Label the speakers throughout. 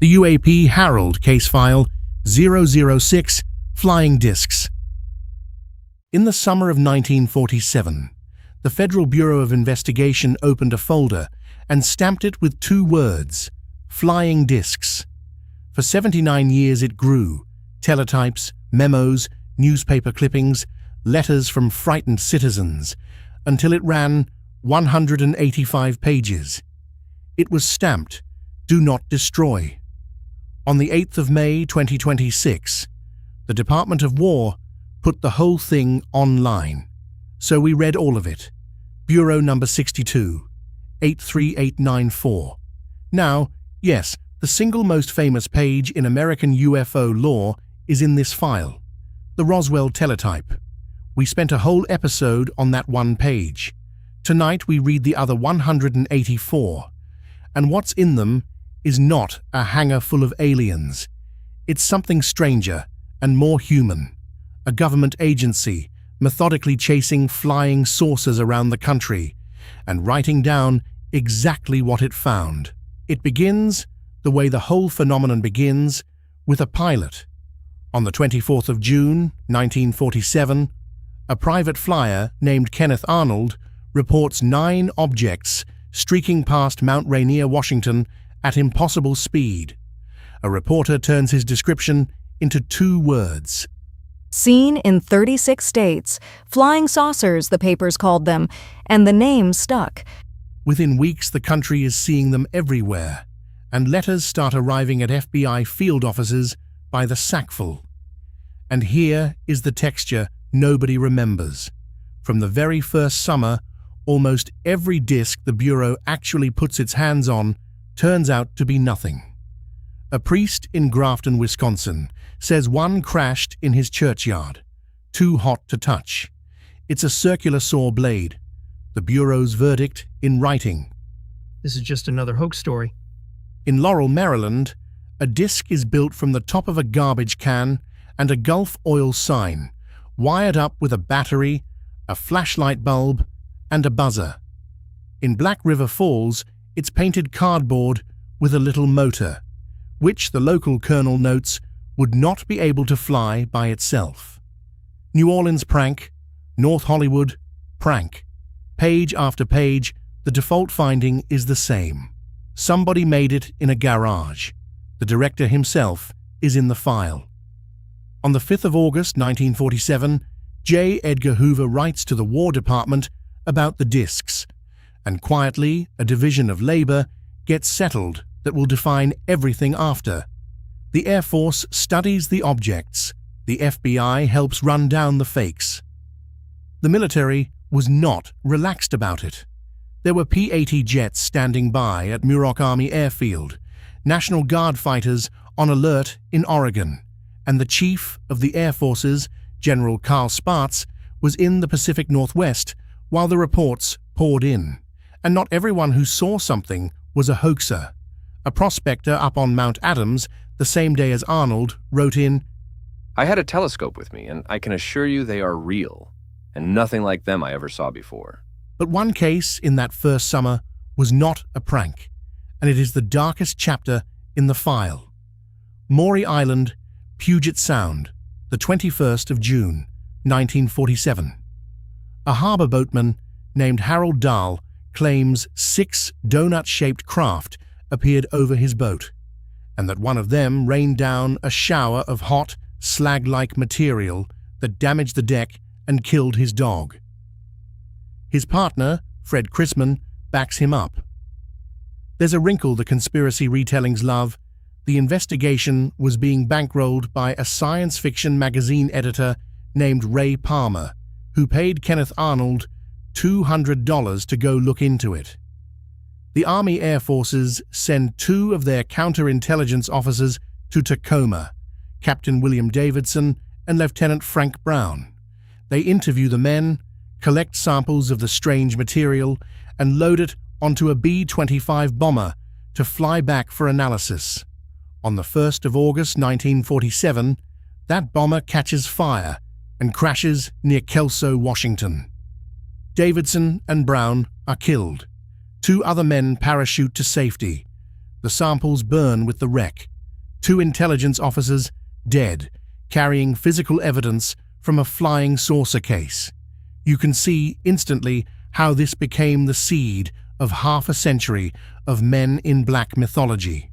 Speaker 1: The UAP Harold Case File 006 Flying Discs. In the summer of 1947, the Federal Bureau of Investigation opened a folder and stamped it with two words, Flying Discs. For 79 years it grew, teletypes, memos, newspaper clippings, letters from frightened citizens, until it ran 185 pages. It was stamped, Do Not Destroy. On the 8th of May 2026, the Department of War put the whole thing online. So we read all of it. Bureau number 62, 83894. Now, yes, the single most famous page in American UFO lore is in this file, the Roswell teletype. We spent a whole episode on that one page. Tonight we read the other 184, and what's in them is not a hangar full of aliens. It's something stranger and more human, a government agency methodically chasing flying saucers around the country and writing down exactly what it found. It begins the way the whole phenomenon begins, with a pilot. On the 24th of June, 1947, a private flyer named Kenneth Arnold reports 9 objects streaking past Mount Rainier, Washington at impossible speed. A reporter turns his description into 2 words.
Speaker 2: Seen in 36 states, flying saucers, the papers called them, and the name stuck.
Speaker 1: Within weeks, the country is seeing them everywhere, and letters start arriving at FBI field offices by the sackful. And here is the texture nobody remembers. From the very first summer, almost every disc the Bureau actually puts its hands on turns out to be nothing. A priest in Grafton, Wisconsin, says one crashed in his churchyard, too hot to touch. It's a circular saw blade. The Bureau's verdict in writing.
Speaker 3: This is just another hoax story.
Speaker 1: In Laurel, Maryland, a disc is built from the top of a garbage can and a Gulf oil sign, wired up with a battery, a flashlight bulb, and a buzzer. In Black River Falls, it's painted cardboard with a little motor, which the local colonel notes would not be able to fly by itself. New Orleans prank, North Hollywood prank. Page after page, the default finding is the same. Somebody made it in a garage. The director himself is in the file. On the 5th of August 1947, J. Edgar Hoover writes to the War Department about the discs, and quietly a division of labor gets settled that will define everything after. The Air Force studies the objects. The FBI helps run down the fakes. The military was not relaxed about it. There were P-80 jets standing by at Muroc Army Airfield, National Guard fighters on alert in Oregon, and the Chief of the Air Forces, General Carl Spaatz, was in the Pacific Northwest while the reports poured in. And not everyone who saw something was a hoaxer. A prospector up on Mount Adams, the same day as Arnold, wrote in,
Speaker 4: I had a telescope with me, and I can assure you they are real, and nothing like them I ever saw before.
Speaker 1: But one case in that first summer was not a prank, and it is the darkest chapter in the file. Maury Island, Puget Sound, the 21st of June, 1947. A harbor boatman named Harold Dahl claims 6 donut-shaped craft appeared over his boat, and that one of them rained down a shower of hot, slag-like material that damaged the deck and killed his dog. His partner, Fred Chrisman, backs him up. There's a wrinkle the conspiracy retellings love. The investigation was being bankrolled by a science fiction magazine editor named Ray Palmer, who paid Kenneth Arnold $200 to go look into it. The Army Air Forces send 2 of their counterintelligence officers to Tacoma, Captain William Davidson and Lieutenant Frank Brown. They interview the men, collect samples of the strange material, and load it onto a B-25 bomber to fly back for analysis. On the 1st of August 1947, that bomber catches fire and crashes near Kelso, Washington. Davidson and Brown are killed. 2 other men parachute to safety. The samples burn with the wreck, 2 intelligence officers dead, carrying physical evidence from a flying saucer case. You can see instantly how this became the seed of half a century of men in black mythology.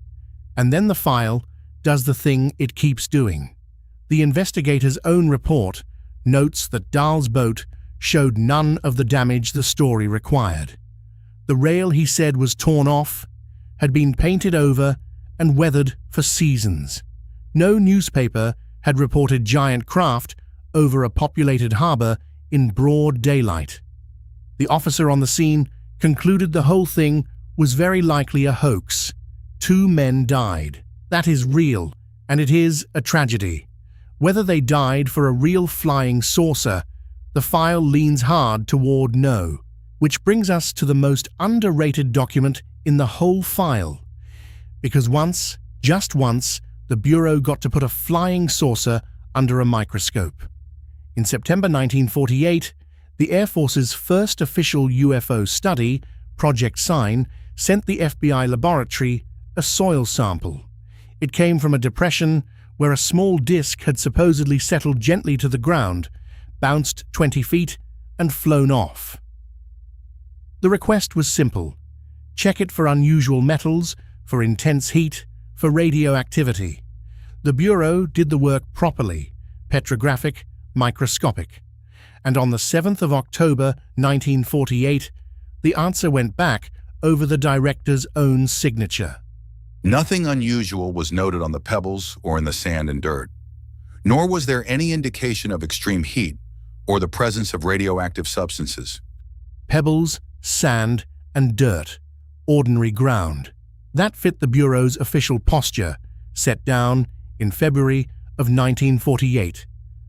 Speaker 1: And then the file does the thing it keeps doing. The investigator's own report notes that Dahl's boat showed none of the damage the story required. The rail he said was torn off had been painted over and weathered for seasons. No newspaper had reported giant craft over a populated harbor in broad daylight. The officer on the scene concluded the whole thing was very likely a hoax. 2 men died. That is real, and it is a tragedy. Whether they died for a real flying saucer, the file leans hard toward no, which brings us to the most underrated document in the whole file. Because once, just once, the Bureau got to put a flying saucer under a microscope. In September 1948, the Air Force's first official UFO study, Project Sign, sent the FBI laboratory a soil sample. It came from a depression where a small disc had supposedly settled gently to the ground, bounced 20 feet, and flown off. The request was simple. Check it for unusual metals, for intense heat, for radioactivity. The Bureau did the work properly, petrographic, microscopic. And on the 7th of October 1948, the answer went back over the director's own signature.
Speaker 5: Nothing unusual was noted on the pebbles or in the sand and dirt, nor was there any indication of extreme heat or the presence of radioactive substances.
Speaker 1: Pebbles, sand, and dirt, ordinary ground. That fit the Bureau's official posture, set down in February of 1948.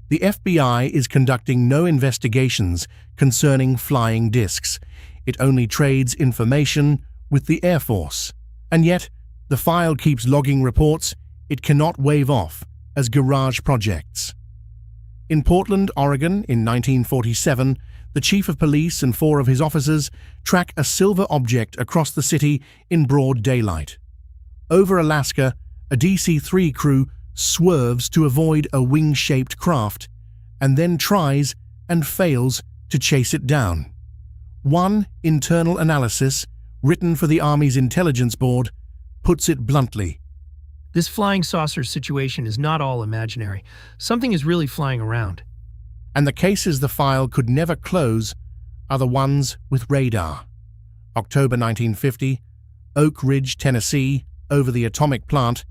Speaker 1: The FBI is conducting no investigations concerning flying discs. It only trades information with the Air Force. And yet, the file keeps logging reports it cannot wave off as garage projects. In Portland, Oregon, in 1947, the chief of police and 4 of his officers track a silver object across the city in broad daylight. Over Alaska, a DC-3 crew swerves to avoid a wing-shaped craft and then tries and fails to chase it down. One internal analysis, written for the Army's Intelligence Board, puts it bluntly.
Speaker 3: This flying saucer situation is not all imaginary. Something is really flying around.
Speaker 1: And the cases the file could never close are the ones with radar. October 1950, Oak Ridge, Tennessee, over the atomic plant,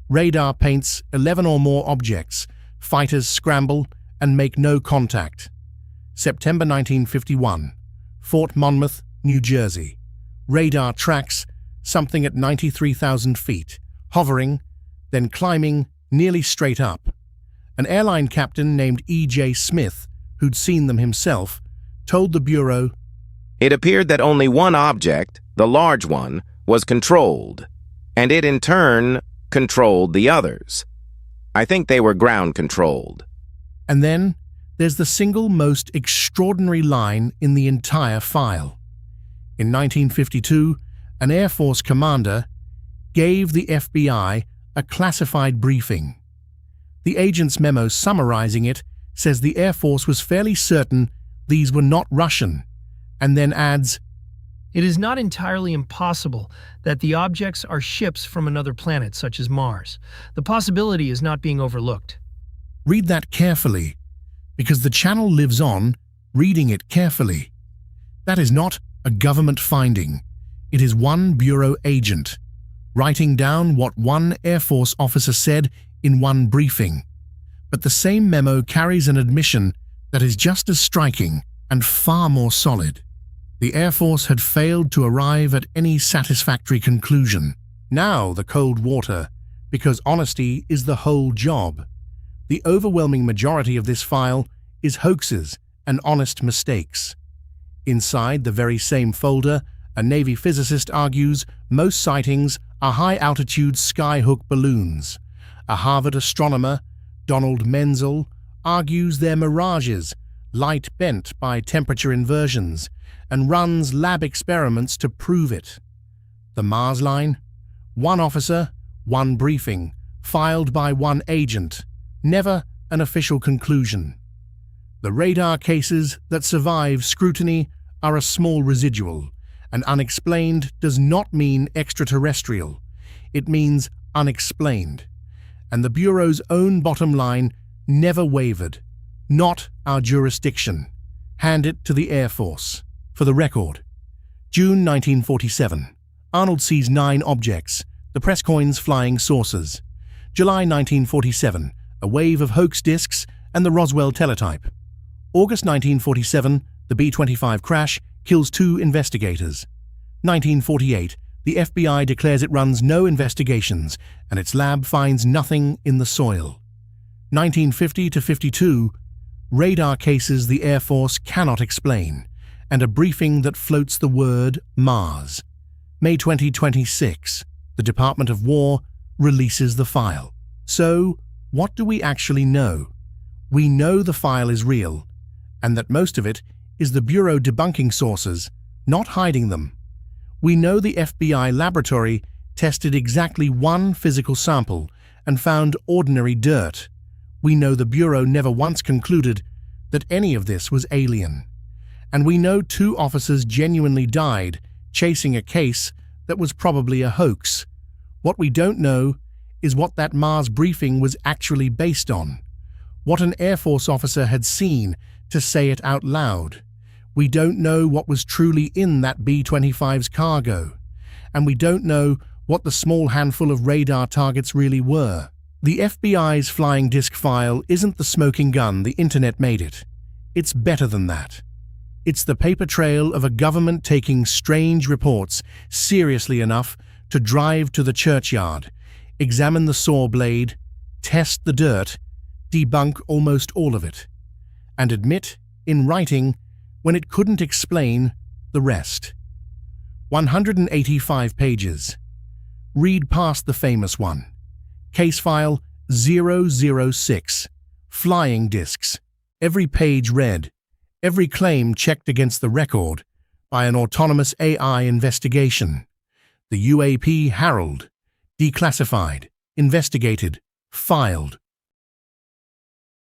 Speaker 1: radar paints 11 or more objects. Fighters scramble and make no contact. September 1951, Fort Monmouth, New Jersey. Radar tracks something at 93,000 feet, hovering, then climbing nearly straight up. An airline captain named E.J. Smith, who'd seen them himself, told the Bureau,
Speaker 6: "It appeared that only one object, the large one, was controlled, and it in turn controlled the others. I think they were ground-controlled."
Speaker 1: And then there's the single most extraordinary line in the entire file. In 1952, an Air Force commander gave the FBI a classified briefing. The agent's memo summarizing it says the Air Force was fairly certain these were not Russian, and then adds,
Speaker 3: It is not entirely impossible that the objects are ships from another planet, such as Mars. The possibility is not being overlooked.
Speaker 1: Read that carefully, because the channel lives on reading it carefully. That is not a government finding. It is one Bureau agent writing down what one Air Force officer said in one briefing. But the same memo carries an admission that is just as striking and far more solid. The Air Force had failed to arrive at any satisfactory conclusion. Now the cold water, because honesty is the whole job. The overwhelming majority of this file is hoaxes and honest mistakes. Inside the very same folder, a Navy physicist argues most sightings are high-altitude skyhook balloons. A Harvard astronomer, Donald Menzel, argues they're mirages, light bent by temperature inversions, and runs lab experiments to prove it. The Mars line? One officer, one briefing, filed by one agent, never an official conclusion. The radar cases that survive scrutiny are a small residual, and unexplained does not mean extraterrestrial. It means unexplained. And the Bureau's own bottom line never wavered. Not our jurisdiction. Hand it to the Air Force. For the record. June 1947. Arnold sees 9 objects, the press coins flying saucers. July 1947. A wave of hoax discs and the Roswell teletype. August 1947. The B-25 crash kills 2 investigators. 1948. The FBI declares it runs no investigations and its lab finds nothing in the soil. 1950 to 52. Radar cases the Air Force cannot explain, and a briefing that floats the word Mars. May 2026. The Department of War releases the file. So, what do we actually know? We know the file is real, and that most of it is the Bureau debunking sources, not hiding them. We know the FBI laboratory tested exactly 1 physical sample and found ordinary dirt. We know the Bureau never once concluded that any of this was alien. And we know 2 officers genuinely died chasing a case that was probably a hoax. What we don't know is what that Mars briefing was actually based on, what an Air Force officer had seen to say it out loud. We don't know what was truly in that B-25's cargo, and we don't know what the small handful of radar targets really were. The FBI's flying disc file isn't the smoking gun the internet made it. It's better than that. It's the paper trail of a government taking strange reports seriously enough to drive to the churchyard, examine the saw blade, test the dirt, debunk almost all of it, and admit, in writing, when it couldn't explain the rest. 185 pages. Read past the famous one. Case file 006. Flying discs. Every page read. Every claim checked against the record by an autonomous AI investigation. The UAP Harold. Declassified. Investigated. Filed.